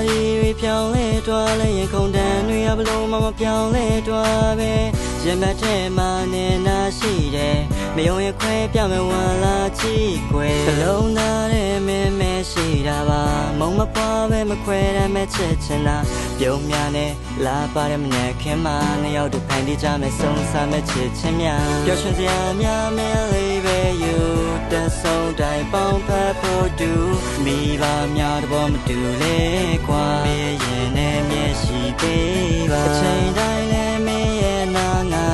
ရီပြောင်းလဲသွားလဲရင်ခုန်တန်တွေဘလို့မပြောင်းလဲသွားပဲရင်မထဲမှာနေနာရှိတယ်မယုံရင်ခွဲပြမယ်ဝန်လာကြည့်ကွယ်စလုံးသားတဲ့မင်းမရှိတာပါမုံမပွားပဲမခွဲရမဲ့ချစ်ချင်တာပြုံးများနဲ့လာပါတဲ့မနဲ့ခင်မနှစ်ယောက်တဖန်တီးကြမယ်ဆုံးစားမဲ့ချစ်ချင်းများပျော်ရွှင်စရာများမဲလေးပဲယူတဆုံးတိုင်းပေါင်းဖက်ဖို့တူမိဘများတဘောမတူလေကွာမင်းရဲ့နဲ့မျက်ရှိပေးပါအချိန်တိုင်းလည်းမင်းရဲ့နာငါ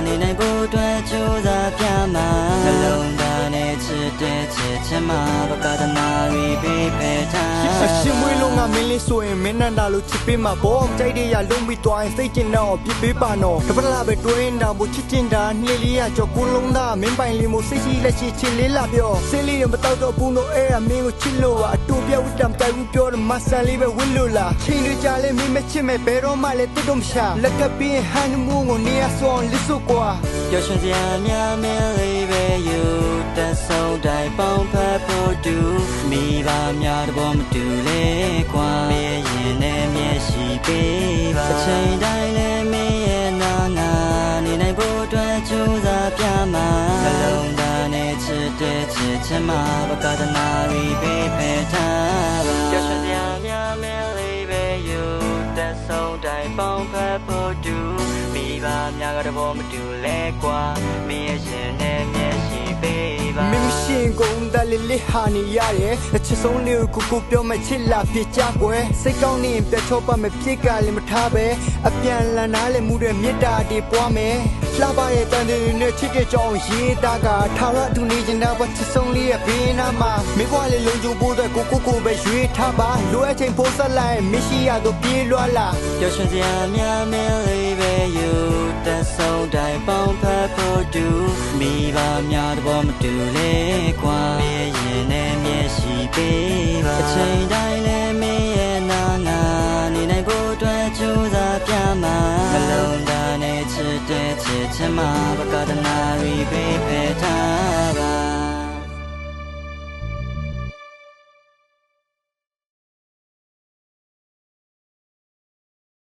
နေနိုင်ဖို့အတွက်ကြိုးစားပြမှာနှလုံးသားနဲ့ချစ်တဲ့ချစ်ချင်မှာဘကဒနာရီပေးဖယ်ထားအရှင်မွေးလုံးကမင်းလေးဆိုရင်မင်းနန္ဒာလို့ချစ်ပေးမှာပေါ့ကြိုက်တဲ့ရလုံးပြီးသွားရင်စိတ်ကျင်တော့ပြစ်ပေးပါနော်တပတ်လာပဲတွင်းတာမို့ချစ်ချင်တာနှေးလေးရကြောကိုလုံးသားမင်းပိုင်လေးမို့စိတ်ရှိလက်ရှိချစ်လေးလာပြောစင်းလေးရမတော့တော့ဘူးလို့အဲ့အမင်းကိုချစ်လို့အတူပြဝတ်တံတိုင်ဘူးပြောတော့မဆန်လေးပဲဝစ်လို့လားချိန်တွေကြာလဲမင်းမချစ်မဲ့ဘယ်တော့မှလည်းတိတ်တော့မရှာလက်ကပြင်းဟန်မှုကိုနေရဆောင်လစ်စို့ကွာပျော်ရွှင်စရာများမဲလေးပဲယူတဆုံးတိုင်းပေါင်းဖက်ဖို့တူမိဘများတဘောမတူလေကွာမင်းရင်နဲ့မျက်ရှိပေးပါအချိန်တိုင်းလည်းမင်းရဲ့နာငါနေနိုင်ဖို့အတွက်ကြိုးစားပြမှာနှလုံးသားနဲ့ချစ်တဲ့ချစ်ချင်မှာဘကဒနာရီပေးဖယ်ထားပါပျော်ရွှင်စရာများမဲလေးပဲယူတဆုံးတိုင်းပေါင်းဖက်ဖို့တူမိဘများကတဘောမတူလဲကွာမင်းရဲ့ရှင်နဲ့မျက်ရှိပေးပါမင်းရှင်ကုန်တယ်လေးဟာနေရတယ်အချစ်ဆုံးလေးကိုကိုပြောမချစ်လာပြကြကွယ်စိတ်ကောင်းနေပြချောပါမဖြစ်ကလည်းမထားပဲအပြန်လန်နာလည်းမှုတဲ့မေတ္တာတွေပွားမယ်လှပါရဲ့တန်တွေနဲ့ချစ်တဲ့ကြောင်းရေးတာကထာဝရတူနေချင်တာဘာချစ်ဆုံးလေးရဲ့ဘေးနားမှာမိဘလေးလုံးကြုံဖို့အတွက်ကိုပဲရွေးထားပါလိုအပ်ချိန်ဖို့ဆက်လိုက်မရှိရတော့ပြေးလွှားလာပျော်ရွှင်စရာများမဲလေးပဲယူတဆုံးတိုင်းပေါင်းဖက်ဖို့တူမိဘများတဘောမတူလေကွာမင်းရင်နဲ့မျက်ရှိပေးပါအချိန်တိုင်းလည်းမင်းရဲ့နာငါနေနိုင်ဖို့အတွက်ကြိုးစားပြမှာနှလုံးသားနဲ့ချစ်တဲ့ချစ်ချင်မှာဘကဒနာရီပေးဖယ်ထားပါ